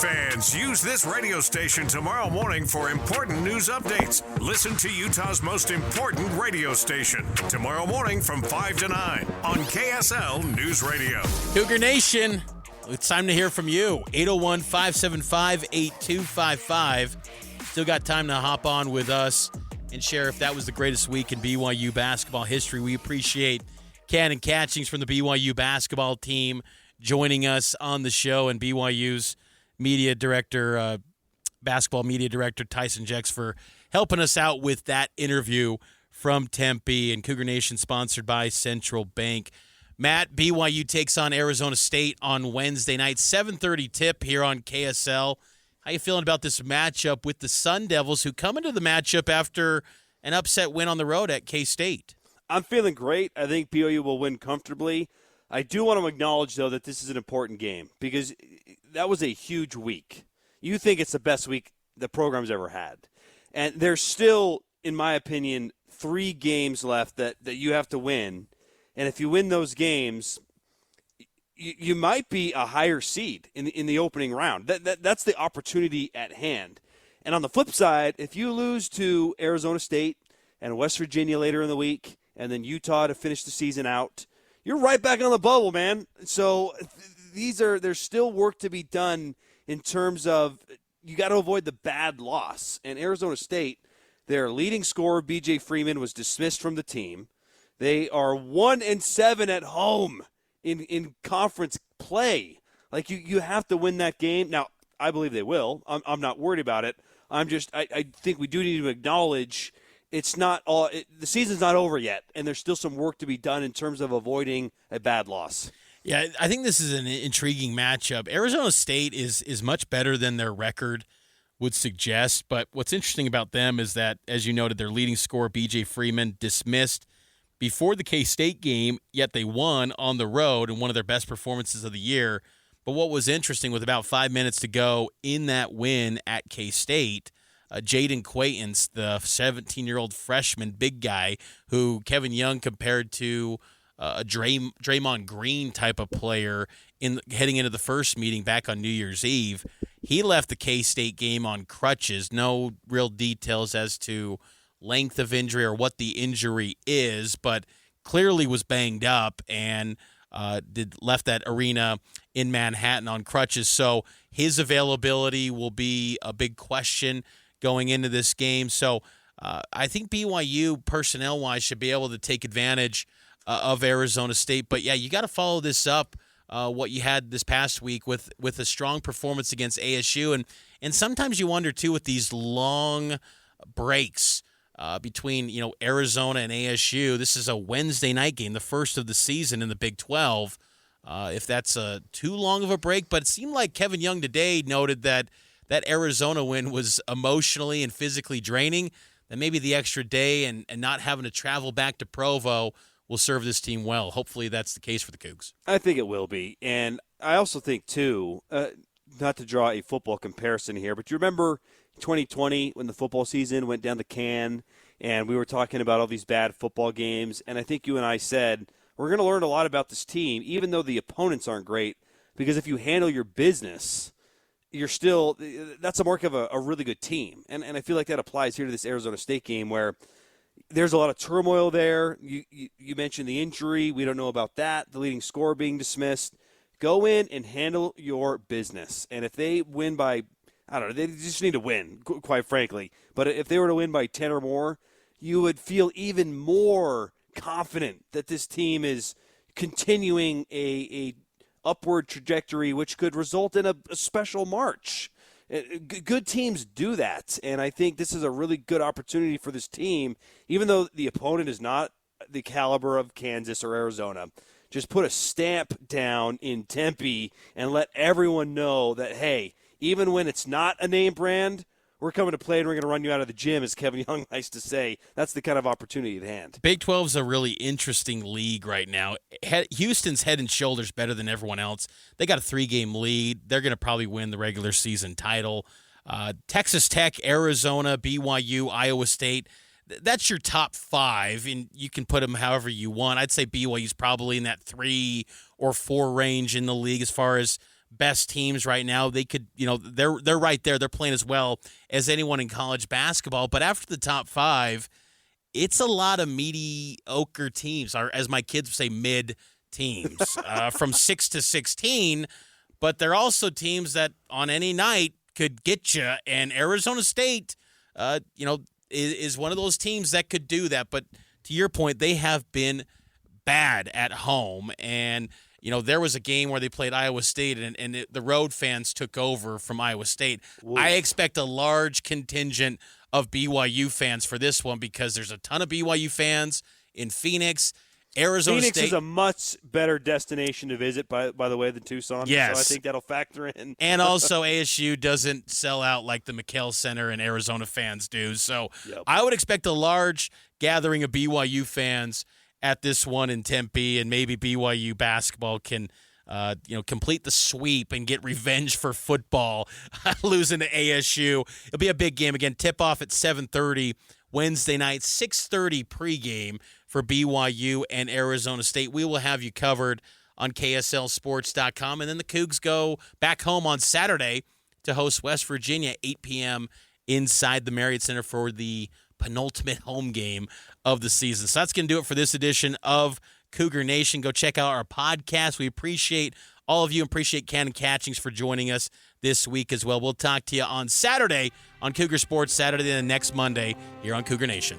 Fans, use this radio station tomorrow morning for important news updates. Listen to Utah's most important radio station tomorrow morning from 5 to 9 on KSL News Radio. Cougar Nation, it's time to hear from you. 801-575-8255. Still got time to hop on with us and share if that was the greatest week in BYU basketball history. We appreciate Cannon Catchings from the BYU basketball team joining us on the show, and BYU's media director, basketball media director Tyson Jex for helping us out with that interview from Tempe, and Cougar Nation sponsored by Central Bank. Matt, BYU takes on Arizona State on Wednesday night, 7:30 tip here on KSL. How you feeling about this matchup with the Sun Devils, who come into the matchup after an upset win on the road at K-State? I'm feeling great. I think BYU will win comfortably. I do want to acknowledge, though, that this is an important game because that was a huge week. You think it's the best week the program's ever had. And there's still, in my opinion, 3 games left that you have to win. And if you win those games, you might be a higher seed in the opening round. That's the opportunity at hand. And on the flip side, if you lose to Arizona State and West Virginia later in the week, and then Utah to finish the season out, you're right back on the bubble, man. So there's still work to be done in terms of you got to avoid the bad loss. And Arizona State, their leading scorer, B.J. Freeman, was dismissed from the team. They are 1-7 at home in conference play. Like, you have to win that game. Now, I believe they will. I'm not worried about it. I think we do need to acknowledge it's not all. The season's not over yet, and there's still some work to be done in terms of avoiding a bad loss. Yeah, I think this is an intriguing matchup. Arizona State is much better than their record would suggest, but what's interesting about them is that, as you noted, their leading scorer, B.J. Freeman, dismissed before the K-State game, yet they won on the road in one of their best performances of the year. But what was interesting, with about 5 minutes to go in that win at K-State, Jaden Quaintance, the 17-year-old freshman big guy who Kevin Young compared to a Draymond Green type of player heading into the first meeting back on New Year's Eve, he left the K-State game on crutches. No real details as to length of injury or what the injury is, but clearly was banged up and left that arena in Manhattan on crutches. So his availability will be a big question going into this game. So I think BYU, personnel-wise, should be able to take advantage of Arizona State. But, yeah, you got to follow this up, what you had this past week with a strong performance against ASU. And sometimes you wonder, too, with these long breaks between Arizona and ASU. This is a Wednesday night game, the first of the season in the Big 12. If that's too long of a break. But it seemed like Kevin Young today noted that Arizona win was emotionally and physically draining, that maybe the extra day and not having to travel back to Provo will serve this team well. Hopefully that's the case for the Cougs. I think it will be. And I also think, too, not to draw a football comparison here, but you remember 2020 when the football season went down the can and we were talking about all these bad football games, and I think you and I said we're going to learn a lot about this team, even though the opponents aren't great, because if you handle your business – that's a mark of a really good team. And I feel like that applies here to this Arizona State game where there's a lot of turmoil there. You mentioned the injury. We don't know about that. The leading scorer being dismissed. Go in and handle your business. And if they win by, I don't know, they just need to win, quite frankly. But if they were to win by 10 or more, you would feel even more confident that this team is continuing a upward trajectory, which could result in a special March. Good teams do that, and I think this is a really good opportunity for this team, even though the opponent is not the caliber of Kansas or Arizona. Just put a stamp down in Tempe and let everyone know that, hey, even when it's not a name brand, we're coming to play and we're going to run you out of the gym, as Kevin Young likes to say. That's the kind of opportunity at hand. Big 12 is a really interesting league right now. Houston's head and shoulders better than everyone else. They got a 3-game lead. They're going to probably win the regular season title. Texas Tech, Arizona, BYU, Iowa State, that's your top 5, and you can put them however you want. I'd say BYU's probably in that 3 or 4 range in the league as far as best teams right now. They could, they're right there. They're playing as well as anyone in college basketball. But after the top 5, it's a lot of mediocre teams, or as my kids say, mid teams, from 6 to 16. But they're also teams that on any night could get you. And Arizona State, is one of those teams that could do that. But to your point, they have been bad at home. And, there was a game where they played Iowa State and the road fans took over from Iowa State. Ooh. I expect a large contingent of BYU fans for this one because there's a ton of BYU fans in Phoenix. Arizona Phoenix State is a much better destination to visit, by the way, than Tucson. Yes. So I think that'll factor in. And also ASU doesn't sell out like the McKell Center and Arizona fans do. So yep. I would expect a large gathering of BYU fans at this one in Tempe, and maybe BYU basketball can complete the sweep and get revenge for football losing to ASU. It'll be a big game. Again, tip-off at 7:30 Wednesday night, 6:30 pregame for BYU and Arizona State. We will have you covered on KSLSports.com. And then the Cougs go back home on Saturday to host West Virginia, 8 p.m. inside the Marriott Center for the penultimate home game of the season. So that's going to do it for this edition of Cougar Nation. Go check out our podcast. We appreciate all of you. Appreciate Cannon Catchings for joining us this week as well. We'll talk to you on Saturday on Cougar Sports Saturday and next Monday here on Cougar Nation.